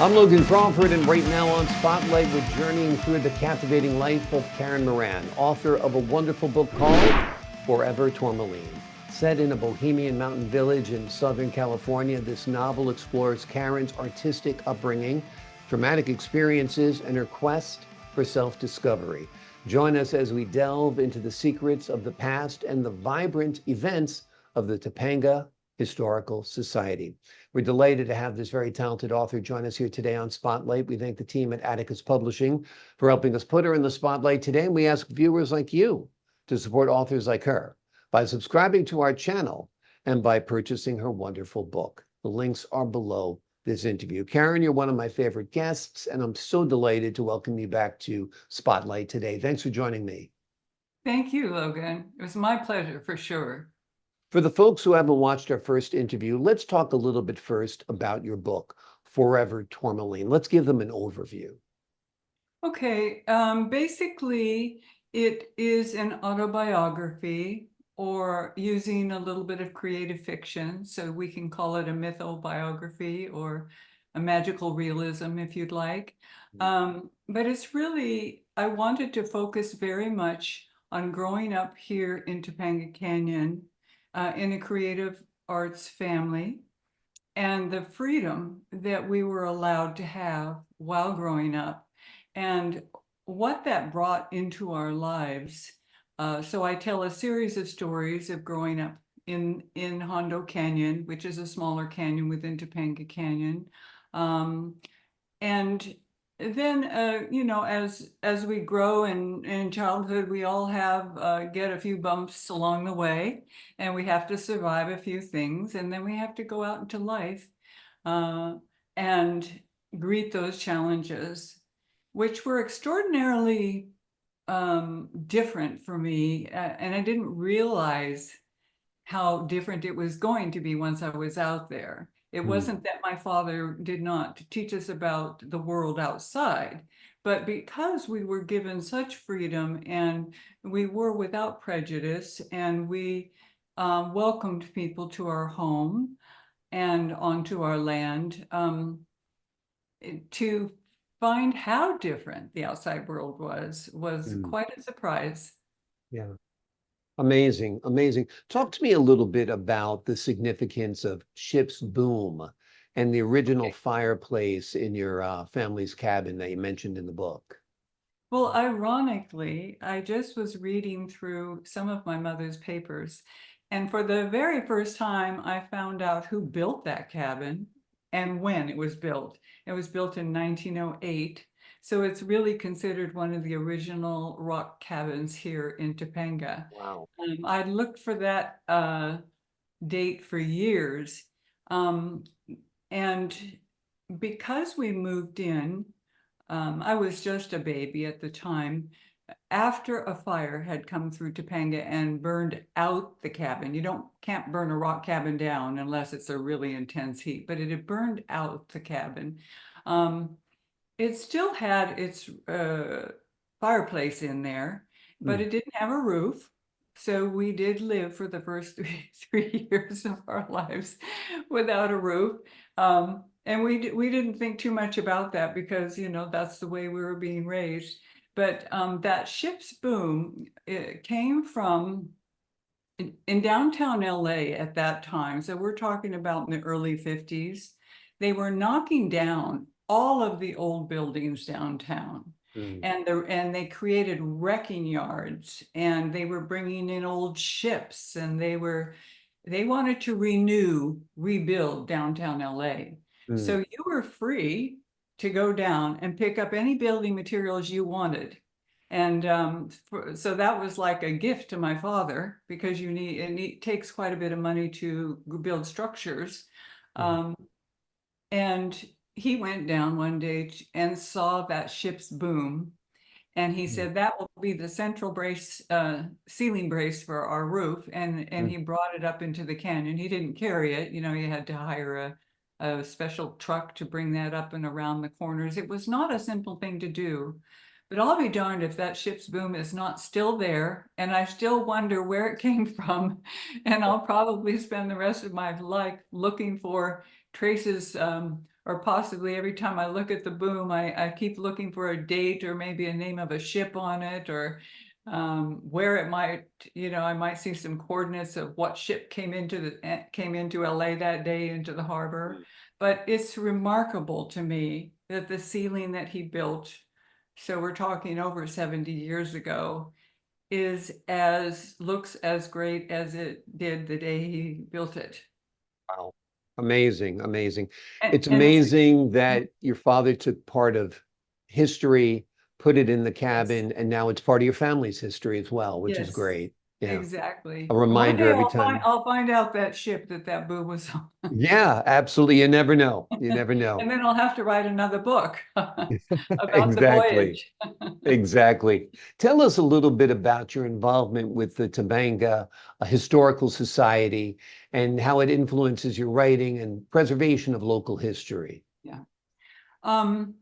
I'm Logan Crawford, and right now on Spotlight, we're journeying through the captivating life of Karen Moran, author of a wonderful book called Forever Tourmaline. Set in a Bohemian mountain village in Southern California, this novel explores Karen's artistic upbringing, traumatic experiences, and her quest for self-discovery. Join us as we delve into the secrets of the past and the vibrant events of the Topanga Historical Society. We're delighted to have this very talented author join us here today on Spotlight. We thank the team at Atticus Publishing for helping us put her in the spotlight today. And we ask viewers like you to support authors like her by subscribing to our channel and by purchasing her wonderful book. The links are below this interview. Karen, you're one of my favorite guests, and I'm so delighted to welcome you back to Spotlight today. Thanks for joining me. Thank you, Logan. It was my pleasure for sure. For the folks who haven't watched our first interview, let's talk a little bit first about your book, Forever Tourmaline. Let's give them an overview. Okay, basically, it is an autobiography or using a little bit of creative fiction. So we can call it a mythobiography or a magical realism, if you'd like. But it's really, I wanted to focus very much on growing up here in Topanga Canyon in a creative arts family and the freedom that we were allowed to have while growing up and what that brought into our lives. So I tell a series of stories of growing up in Hondo Canyon, which is a smaller canyon within Topanga Canyon. And then, you know, as we grow in childhood, we all have get a few bumps along the way, and we have to survive a few things, and then we have to go out into life and greet those challenges, which were extraordinarily different for me, and I didn't realize how different it was going to be once I was out there. It wasn't that my father did not teach us about the world outside, but because we were given such freedom and we were without prejudice and we welcomed people to our home and onto our land, to find how different the outside world was quite a surprise. Yeah. Amazing, amazing. Talk to me a little bit about the significance of ship's boom and the original fireplace in your family's cabin that you mentioned in the book. Well, ironically, I just was reading through some of my mother's papers, and for the very first time, I found out who built that cabin and when it was built. It was built in 1908, so it's really considered one of the original rock cabins here in Topanga. Wow. I looked for that date for years, and because we moved in, I was just a baby at the time. After a fire had come through Topanga and burned out the cabin, can't burn a rock cabin down unless it's a really intense heat, but it had burned out the cabin. It still had its fireplace in there, but it didn't have a roof. So we did live for the first three years of our lives without a roof. And we didn't think too much about that because, you know, that's the way we were being raised. But that ship's boom, it came from in downtown LA at that time. So we're talking about in the early 50s. They were knocking down all of the old buildings downtown. And they created wrecking yards, and they were bringing in old ships, and they wanted to rebuild downtown LA. So you were free to go down and pick up any building materials you wanted. And so that was like a gift to my father because it takes quite a bit of money to build structures. And he went down one day and saw that ship's boom. And he said, that will be the central brace, ceiling brace for our roof. And he brought it up into the canyon. He didn't carry it. You know, he had to hire a special truck to bring that up and around the corners. It was not a simple thing to do. But I'll be darned if that ship's boom is not still there. And I still wonder where it came from. And I'll probably spend the rest of my life looking for traces or possibly every time I look at the boom, I keep looking for a date or maybe a name of a ship on it, or where it might, I might see some coordinates of what ship came into LA that day into the harbor. But it's remarkable to me that the ceiling that he built, so we're talking over 70 years ago, looks as great as it did the day he built it. Wow. Amazing, amazing. And, It's and it's, amazing that your father took part of history, put it in the yes, cabin, and now it's part of your family's history as well, which is yes, great. Yeah. A exactly. And one reminder day every time. I'll find out that ship that boo was on. Yeah, absolutely. You never know. You never know. And then I'll have to write another book about the Exactly. voyage. Exactly. Tell us a little bit about your involvement with the Topanga Historical Society and how it influences your writing and preservation of local history. Yeah. Um,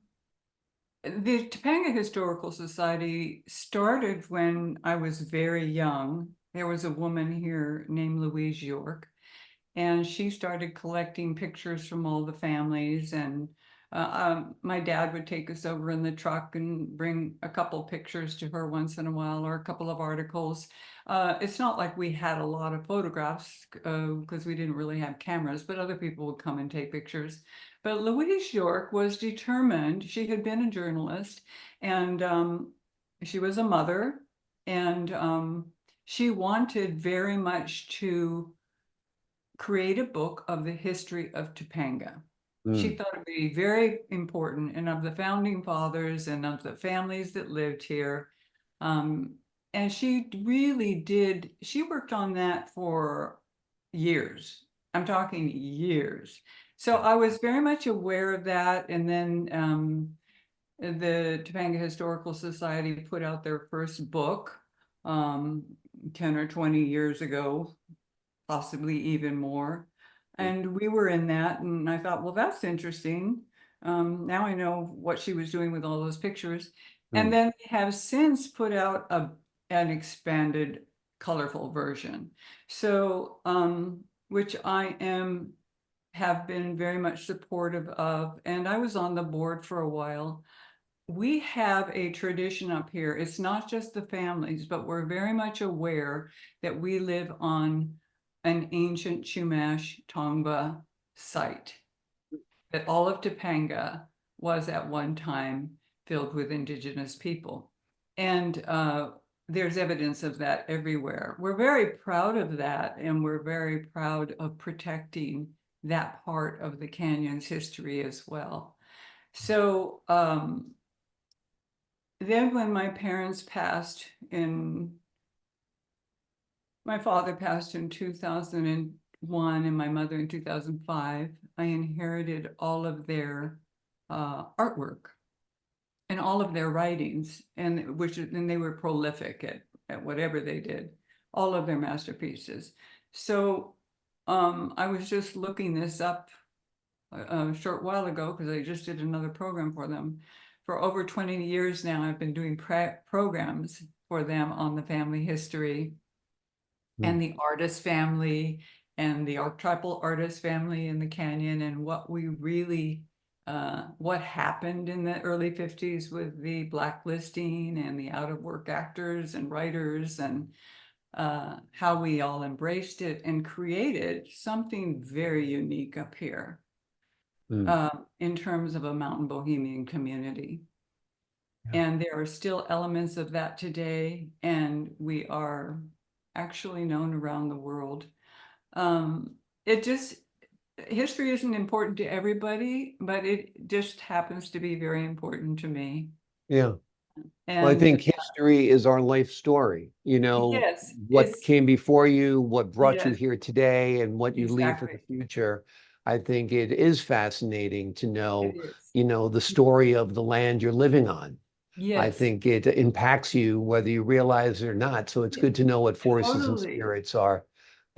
the Topanga Historical Society started when I was very young. There was a woman here named Louise York, and she started collecting pictures from all the families. And my dad would take us over in the truck and bring a couple pictures to her once in a while, or a couple of articles. It's not like we had a lot of photographs because we didn't really have cameras, but other people would come and take pictures. But Louise York was determined. She had been a journalist, and she was a mother, and she wanted very much to create a book of the history of Topanga. She Mm, thought it would be very important, and of the founding fathers and of the families that lived here. Um, and she really did, she worked on that for years. I'm talking years. So I was very much aware of that. And then the Topanga Historical Society put out their first book 10 or 20 years ago, possibly even more. And we were in that, and I thought, well, that's interesting. Now I know what she was doing with all those pictures. And mm, then they have since put out an expanded, colorful version. So, which have been very much supportive of, and I was on the board for a while. We have a tradition up here. It's not just the families, but we're very much aware that we live on an ancient Chumash Tongva site, that all of Topanga was at one time filled with indigenous people. And there's evidence of that everywhere. We're very proud of that, and we're very proud of protecting that part of the canyon's history as well. So then when my father passed in 2001 and my mother in 2005, I inherited all of their artwork and all of their writings, and they were prolific at whatever they did, all of their masterpieces. So I was just looking this up a short while ago because I just did another program for them. For over 20 years now, I've been doing programs for them on the family history mm, and the artist family and the archetypal artist family in the canyon, and what happened in the early 50s with the blacklisting and the out of work actors and writers, and how we all embraced it and created something very unique up here mm. in terms of a mountain bohemian community. Yeah. And there are still elements of that today, and we are actually known around the world. It just, history isn't important to everybody, but it just happens to be very important to me. Yeah. Well, I And think history is our life story. yes, What came before you, what brought you yes, here today, and what you leave for the exactly. future. I think it is fascinating to It know, is. the story of the land you're living on. I Yes, think it impacts you whether you realize it or not. So it's yeah, good to know what forces and totally, spirits are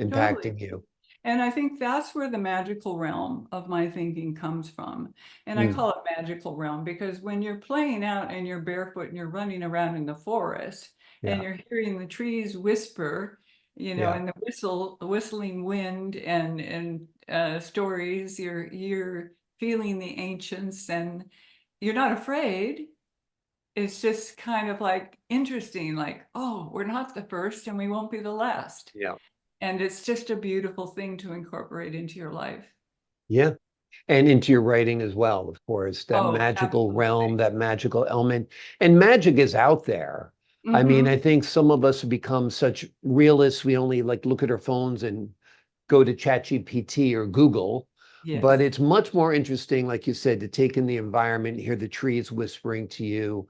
totally. impacting you. And I think that's where the magical realm of my thinking comes from. And I Mm, call it magical realm because when you're playing out and you're barefoot and you're running around in the forest and yeah, you're hearing the trees whisper, yeah, and the whistling wind and stories, you're feeling the ancients, and you're not afraid. It's just kind of like interesting, like, oh, we're not the first and we won't be the last. Yeah. And it's just a beautiful thing to incorporate into your life. Yeah. And into your writing as well, of course, that Oh, magical realm, absolutely. that magical element. And magic is out there. I mean, Mm-hmm. I think some of us have become such realists. We only like look at our phones and go to ChatGPT or Google. But Yes. it's much more interesting, like you said, to take in the environment, hear the trees whispering to you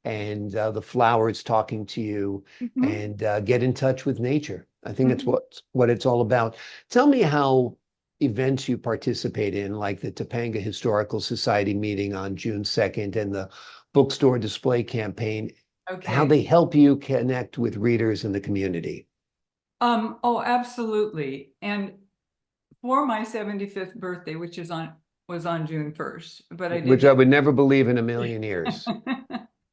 and the flowers talking to you, Mm-hmm. and get in touch with nature. I think that's Mm-hmm. what it's all about. Tell me how events you participate in, like the Topanga Historical Society meeting on June 2nd and the bookstore display campaign, how Okay. they help you connect with readers in the community. Oh, absolutely. And for my 75th birthday, which was on June 1st, but I did Which I have would never believe in a million years.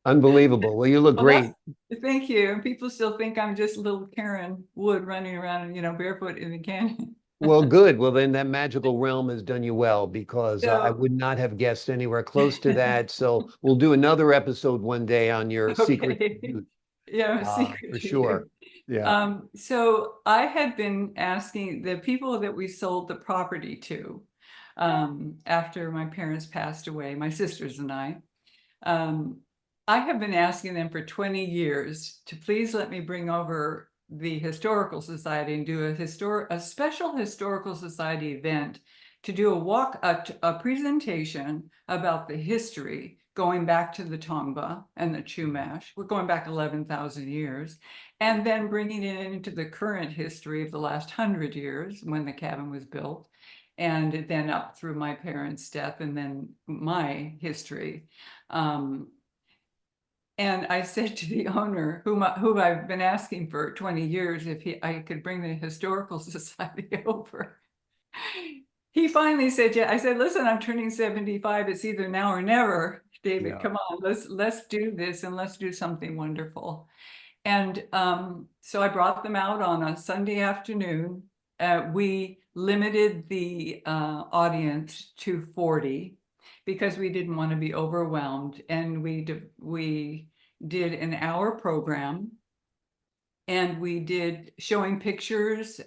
Unbelievable. Well, you look well, that's great. thank you. And people still think I'm just little Karen Wood running around, barefoot in the canyon. Well, good. Well, then that magical realm has done you well because I So, would not have guessed anywhere close to that. So we'll do another episode one day on your secret okay. youth, Yeah, a secret for to you. sure. Yeah. So I had been asking the people that we sold the property to, after my parents passed away, my sisters and um, I have been asking them for 20 years to please let me bring over the Historical Society and do a special Historical Society event to do a presentation about the history going back to the Tongva and the Chumash. We're going back 11,000 years, and then bringing it into the current history of the last 100 years when the cabin was built, and then up through my parents' death and then my history. Um, and I said to the owner, who I've been asking for 20 years, if I could bring the Historical Society over. He finally said, yeah. I said, listen, I'm turning 75. It's either now or never. David, Yeah. come on, let's do this and let's do something wonderful. And so I brought them out on a Sunday afternoon. We limited the audience to 40 because we didn't want to be overwhelmed. And we did an hour program, and we did showing pictures,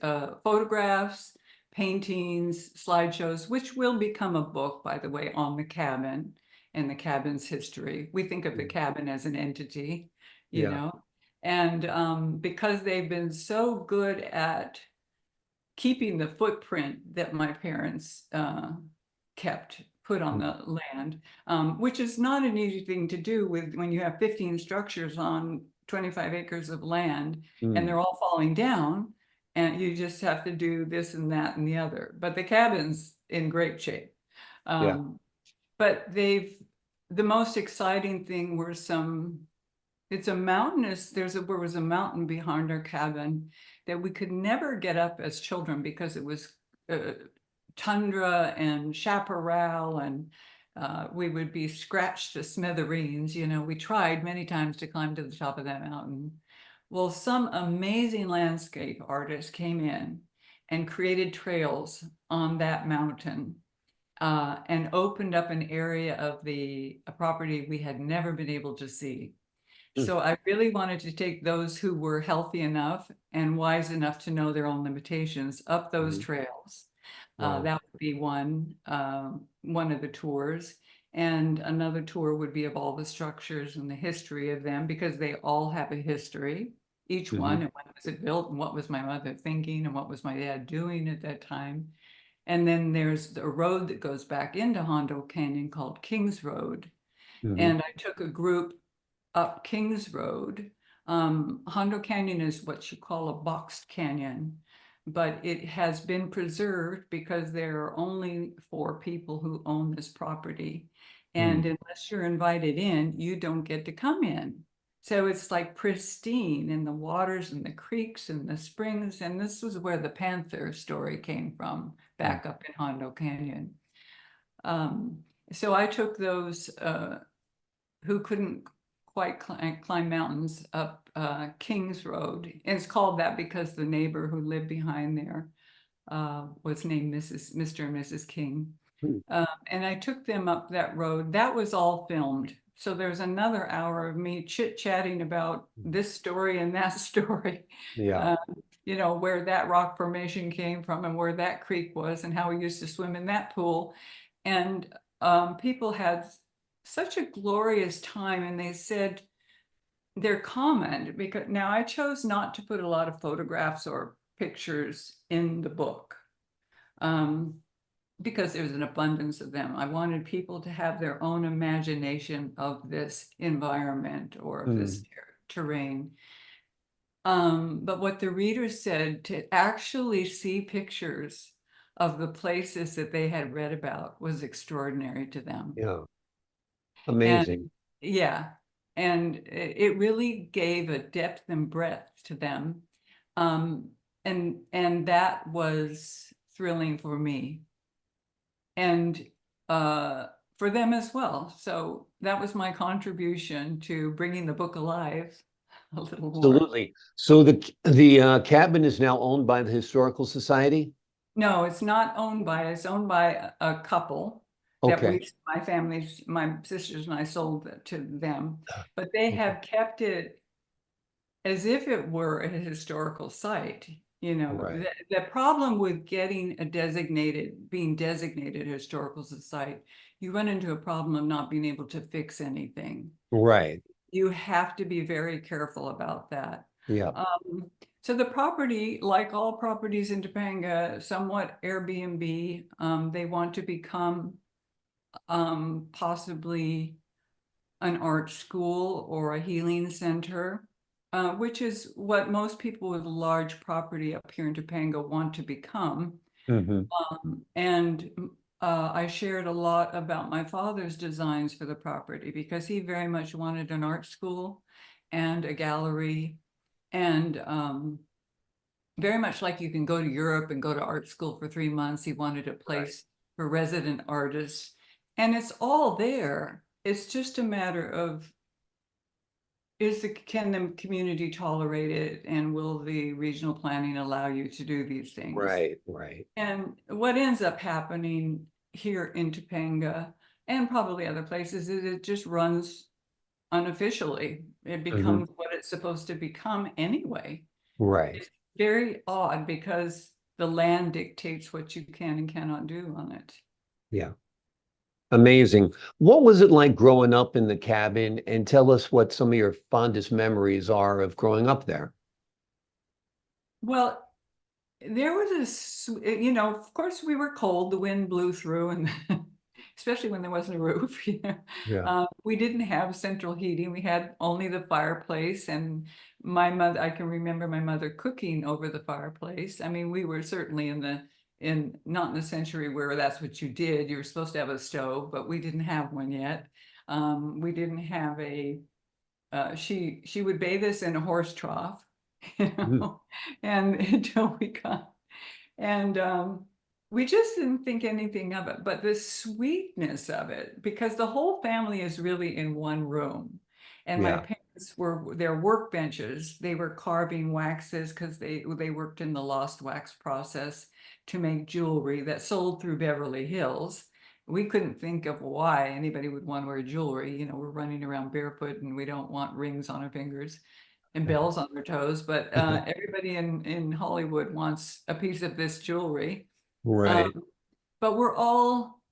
photographs, paintings, slideshows, which will become a book, by the way, on the cabin and the cabin's history. We think of the cabin as an entity, you Yeah. know, and because they've been so good at keeping the footprint that my parents kept put on the land, which is not an easy thing to do with when you have 15 structures on 25 acres of land and Mm. they're all falling down, and you just have to do this and that and the other. But the cabin's in great shape. Yeah. Um, but the most exciting thing were it's a mountainous, there was a mountain behind our cabin that we could never get up as children because it was tundra and chaparral, and we would be scratched to smithereens. We tried many times to climb to the top of that mountain. Well, some amazing landscape artist came in and created trails on that mountain, and opened up an area of the property we had never been able to see. Mm. So I really wanted to take those who were healthy enough and wise enough to know their own limitations up those Mhm. trails. Wow. That would be one of the tours. And another tour would be of all the structures and the history of them, because they all have a history, each Hmm. one, and when was it built, and what was my mother thinking, and what was my dad doing at that time. And then there's a road that goes back into Hondo Canyon called Kings Road. Hmm. And I took a group up Kings Road. Hondo Canyon is what you call a boxed canyon, but it has been preserved because there are only 4 people who own this property. And Mm. unless you're invited in, you don't get to come in. So it's like pristine in the waters and the creeks and the springs. And this was where the Panther story came from, Mm. back up in Hondo Canyon. Um, so I took those who couldn't quite climb mountains up Kings Road. And it's called that because the neighbor who lived behind there was named Mr. and Mrs. King. Hmm. And I took them up that road. That was all filmed. So there's another hour of me chit-chatting about this story and that story. Yeah. Uh, where that rock formation came from and where that creek was and how we used to swim in that pool. And people had such a glorious time, and they said their comment, because now I chose not to put a lot of photographs or pictures in the book. Because there's an abundance of them. I wanted people to have their own imagination of this environment or of this Mm. terrain. But what the readers said, to actually see pictures of the places that they had read about was extraordinary to them. Yeah. And Amazing. yeah, and it really gave a depth and breadth to them. And that was thrilling for me. And for them as well. So that was my contribution to bringing the book alive a little more. Absolutely. So the cabin is now owned by the Historical Society? No, it's not owned by, it's owned by a couple that Okay. my sisters and I sold it to them, but they Okay. have kept it as if it were a historical site. Right. The problem with being designated a historical site, you run into a problem of not being able to fix anything. Right. You have to be very careful about that. Yeah. So the property, like all properties in Topanga, somewhat Airbnb, they want to become possibly an art school or a healing center, which is what most people with large property up here in Topanga want to become. Hmm. And I shared a lot about my father's designs for the property because he very much wanted an art school and a gallery, and very much like you can go to Europe and go to art school for 3 months. He wanted a Right. place for resident artists, and it's all there. It's just a matter of can the community tolerate it, and will the regional planning allow you to do these things? Right. Right. And what ends up happening here in Topanga and probably other places is it just runs unofficially. It Hmm. becomes what it's supposed to become anyway. Right. It's very odd because the land dictates what you can and cannot do on it. Yeah. Amazing. What was it like growing up in the cabin? And tell us what some of your fondest memories are of growing up there. Well, there was of course we were cold, the wind blew through, and especially when there wasn't a roof. Yeah. We didn't have central heating. We had only the fireplace, and I can remember my mother cooking over the fireplace. I mean, we were certainly not in the century where that's what you did. You were supposed to have a stove, but we didn't have one yet. We didn't have she would bathe us in a horse trough, Mhm. and until we got, and we just didn't think anything of it, but the sweetness of it, because the whole family is really in one room. And my Yeah. parents were their workbenches. They were carving waxes because they worked in the lost wax process to make jewelry that sold through Beverly Hills. We couldn't think of why anybody would want to wear jewelry. We're running around barefoot and we don't want rings on our fingers and bells on their toes, but everybody in Hollywood wants a piece of this jewelry. Right. Um, but we're all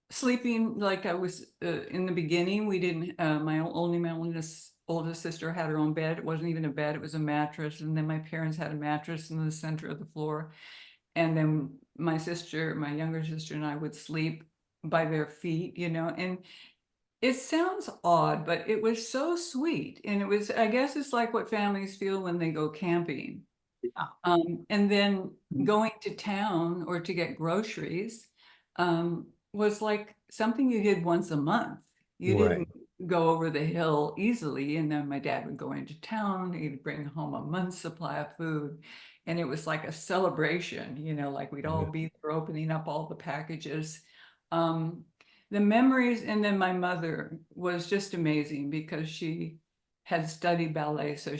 sleeping like I was in the beginning. We didn't, my oldest sister had her own bed. It wasn't even a bed, it was a mattress. And then my parents had a mattress in the center of the floor. And then my younger sister and I would sleep by their feet, and it sounds odd, but it was so sweet. And I guess it's like what families feel when they go camping. Yeah. And then going to town or to get groceries was like something you did once a month. You Right. didn't go over the hill easily. And then my dad would go into town, he'd bring home a month's supply of food. And it was like a celebration, like we'd all Yeah. be there opening up all the packages. Um, the memories, and then my mother was just amazing because she had studied ballet, so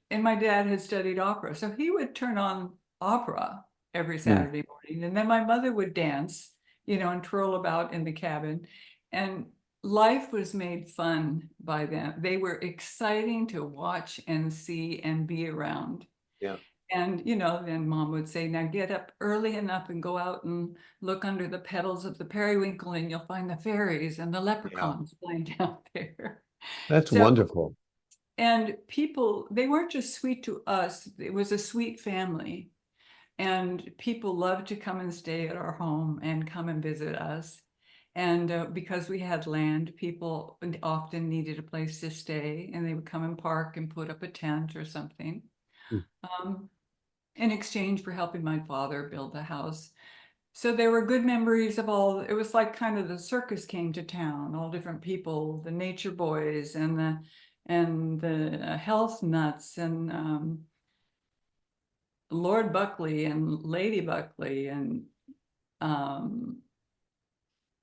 and my dad had studied opera, so he would turn on opera every Mm. Saturday morning, and then my mother would dance, and twirl about in the cabin. And life was made fun by them. They were exciting to watch and see and be around. Yeah. And, then Mom would say, now get up early enough and go out and look under the petals of the periwinkle and you'll find the fairies and the Yeah. leprechauns flying down there. That's So, wonderful. and people, they weren't just sweet to us, it was a sweet family. And people loved to come and stay at our home and come and visit us. And because we had land, people often needed a place to stay and they would come and park and put up a tent or something. Mm. In exchange for helping my father build the house. So there were good memories of all, it was like kind of the circus came to town, all different people, the nature boys and the health nuts and Lord Buckley and Lady Buckley and um,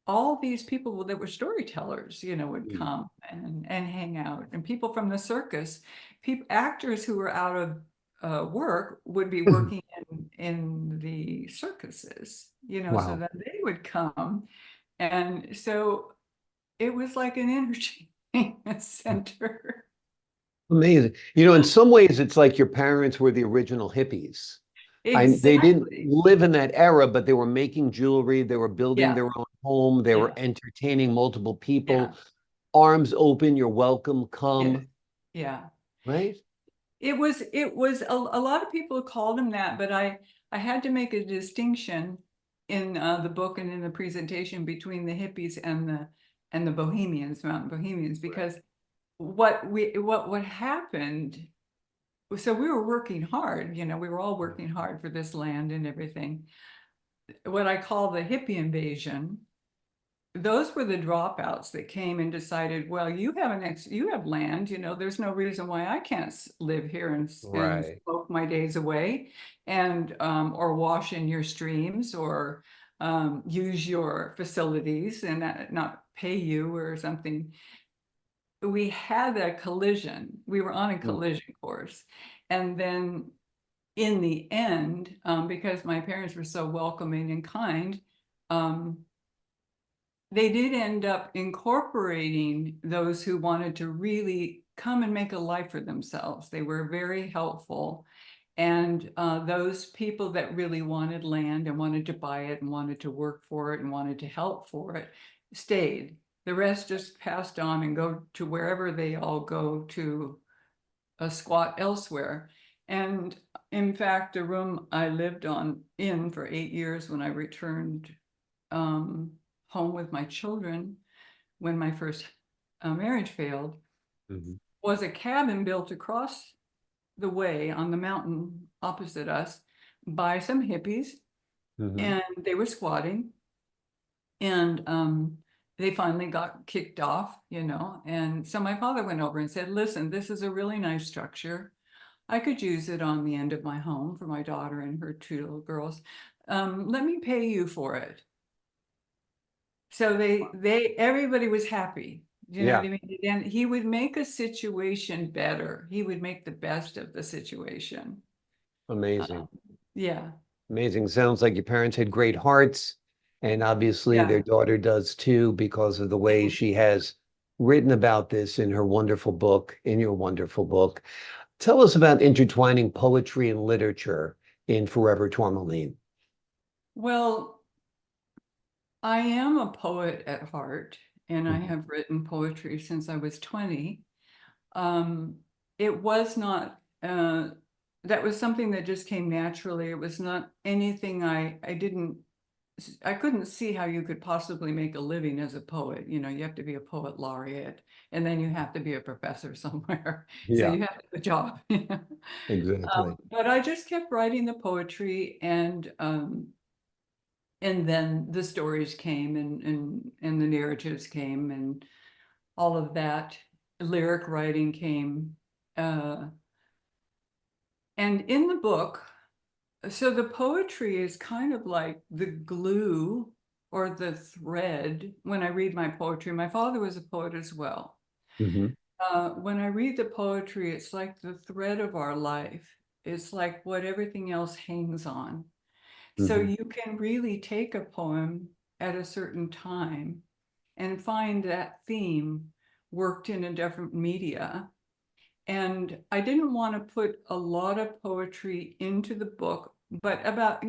all these people that were storytellers, would Mm. come and hang out. And people from the circus, actors who were out of work would be working in the circuses, so Wow. then they would come. And so it was like an entertainment center. Amazing. In some ways, it's like your parents were the original hippies. They didn't Exactly. live in that era, but they were making jewelry, they were building Yeah, their own home, they were yeah, entertaining multiple yeah, people. Arms open, you're welcome, yes, come, yeah. right? It was a lot of people called him that, but I had to make a distinction in the book and in the presentation between the hippies and the Bohemians, mountain Bohemians, Right. because what happened. So we were working hard, we were all working hard for this land and everything. What I call the hippie invasion, those were the dropouts that came and decided, well, you have land, there's no reason why I can't live here and Right. smoke my days away and or wash in your streams or use your facilities and not pay you or something. We had a collision. We were on a Mm. collision course. And then in the end, because my parents were so welcoming and kind, um, they did end up incorporating those who wanted to really come and make a life for themselves. They were very helpful. And those people that really wanted land and wanted to buy it and wanted to work for it and wanted to help for it stayed. The rest just passed on and go to wherever they all go to squat elsewhere. And in fact, the room I lived in for 8 years when I returned um, home with my children when my first marriage failed Mhm. was a cabin built across the way on the mountain opposite us by some hippies, Mhm. and they were squatting, and they finally got kicked off, and so my father went over and said, listen, this is a really nice structure. I could use it on the end of my home for my daughter and her two little girls. Let me pay you for it. So everybody was happy. You know what Yeah, I mean? And he would make a situation better. He would make the best of the situation. amazing. Um, yeah, Amazing. Sounds like your parents had great hearts, and obviously their yeah. daughter does too, because of the way she has written about this in her wonderful book, in your wonderful book. Tell us about intertwining poetry and literature in Forever Tourmaline. Well, I am a poet at heart, and I Mhm. have written poetry since I was 20. Um, it was not, that was something that just came naturally. It was not anything I couldn't see how you could possibly make a living as a poet. You have to be a poet laureate, and then you have to be a professor somewhere. So Yeah, you have to have a job. exactly. But I just kept writing the poetry, and then the stories came, and the narratives came, and all of that. Lyric writing came. Uh, and in the book, so the poetry is kind of like the glue or the thread. When I read my poetry, my father was a poet as well. Mhm. When I read the poetry, it's like the thread of our life. It's like what everything else hangs on. So Mhm. you can really take a poem at a certain time and find that theme worked in a different media. And I didn't want to put a lot of poetry into the book, but about,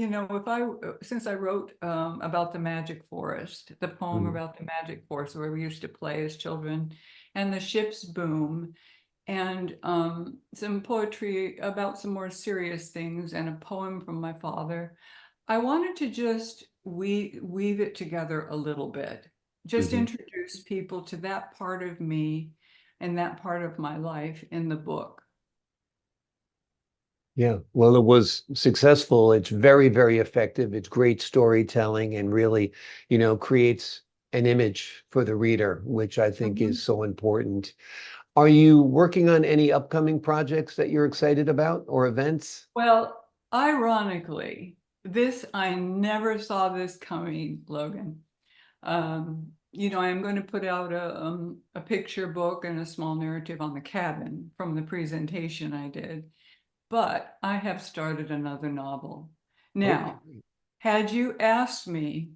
since I wrote about the magic forest, the poem Mm. about the magic forest where we used to play as children, and the ship's boom, and some poetry about some more serious things, and a poem from my father. I wanted to just weave it together a little bit, just Hmm. introduce people to that part of me and that part of my life in the book. Yeah, well, it was successful. It's very, very effective. It's great storytelling and really, creates an image for the reader, which I think is Mhm. so important. Are you working on any upcoming projects that you're excited about or events? Well, ironically, I never saw this coming, Logan. I'm going to put out a picture book and a small narrative on the cabin from the presentation I did, but I have started another novel. Okay, Now, great. had you asked me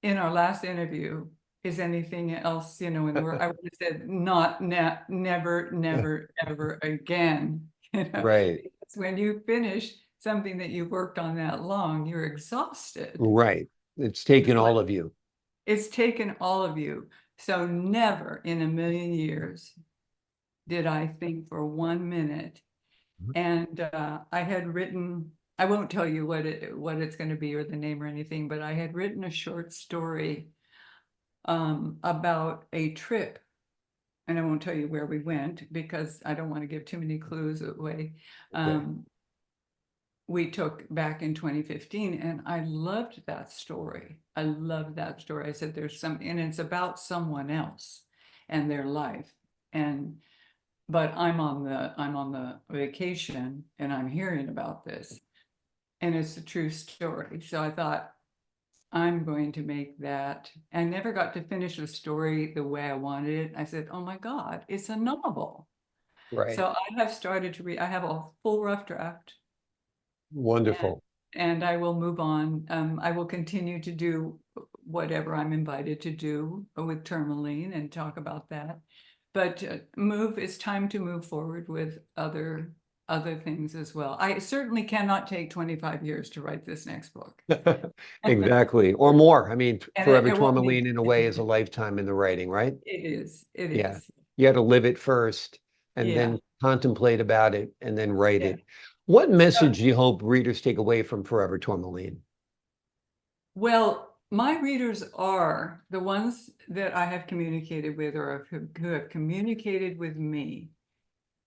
in our last interview, is anything else, in the world, I would have said, not, never, never, ever again. Right, Because when you finish something that you've worked on that long, you're exhausted. right. It's taken It's like, all of you. it's taken all of you. So never in a million years did I think for 1 minute. Mhm. And I had written, I won't tell you what it's going to be or the name or anything, but I had written a short story about a trip. And I won't tell you where we went because I don't want to give too many clues away. Okay, Um, we took back in 2015, and I loved that story. I loved that story. I said, and it's about someone else and their life. But I'm on the vacation and I'm hearing about this, and it's a true story. So I thought, I'm going to make that. I never got to finish the story the way I wanted it. I said, oh my God, it's a novel. right. So I have started to read, I have a full rough draft, and, Wonderful. and I will move on. I will continue to do whatever I'm invited to do with Tourmaline and talk about that. But it's time to move forward with other things as well. I certainly cannot take 25 years to write this next book. Exactly. Or more. I mean, And Forever it won't be. Tourmaline in a way is a lifetime in the writing, right? It Yeah. is. You had to live it first and Yeah, then contemplate about it and then write yeah. it. What So, message do you hope readers take away from Forever Tourmaline? well, my readers are the ones that I have communicated with or who have communicated with me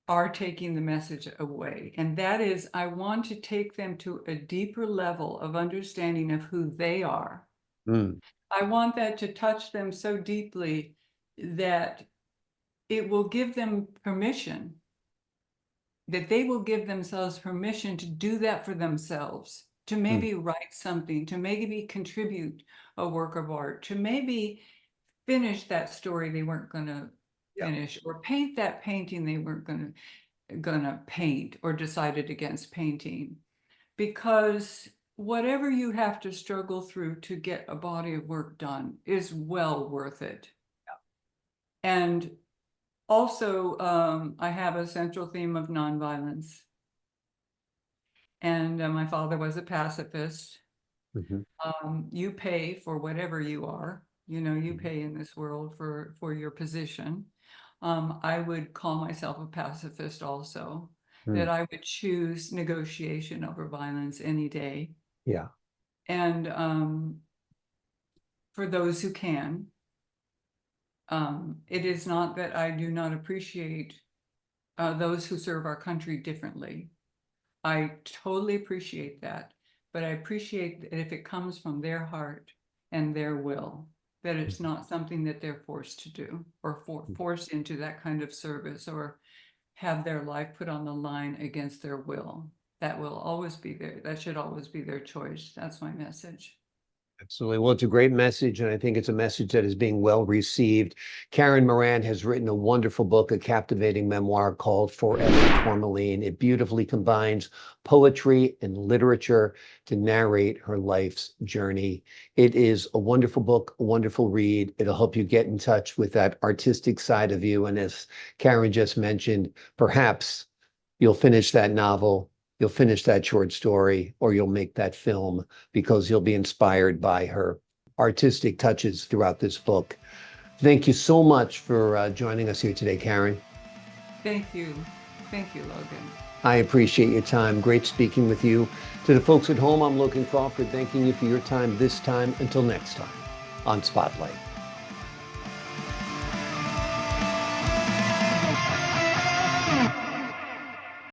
are taking the message away. And that is, I want to take them to a deeper level of understanding of who they are. Mm, I want that to touch them so deeply that it will give them permission, that they will give themselves permission to do that for themselves, to mm, maybe write something, to maybe contribute a work of art, to maybe finish that story they weren't going to yeah. finish, or paint that painting they weren't gonna paint or decided against painting. Because whatever you have to struggle through to get a body of work done is well worth it. And also, I have a central theme of nonviolence. And my father was a pacifist. Mhm, You pay for whatever you are. You mhm, pay in this world for your position. I would call myself a pacifist also, that mm, I would choose negotiation over violence any day. yeah. And for those who can, it is not that I do not appreciate those who serve our country differently. I totally appreciate that, but I appreciate that if it comes from their heart and their will, that it's not something that they're forced to do or forced into that kind of service or have their life put on the line against their will. That will always be there. That should always be their choice. That's my message. Absolutely. Well, it's a great message, and I think it's a message that is being well received. Karen Moran has written a wonderful book, a captivating memoir called Forever Tourmaline. It beautifully combines poetry and literature to narrate her life's journey. It is a wonderful book, a wonderful read. It'll help you get in touch with that artistic side of you. And as Karen just mentioned, perhaps you'll finish that novel, you'll finish that short story, or you'll make that film because you'll be inspired by her artistic touches throughout this book. Thank you so much for joining us here today, Karen. Thank you. Thank you, Logan. I appreciate your time. Great speaking with you. To the folks at home, I'm Logan Crawford, thanking you for your time this time. Until next time on Spotlight.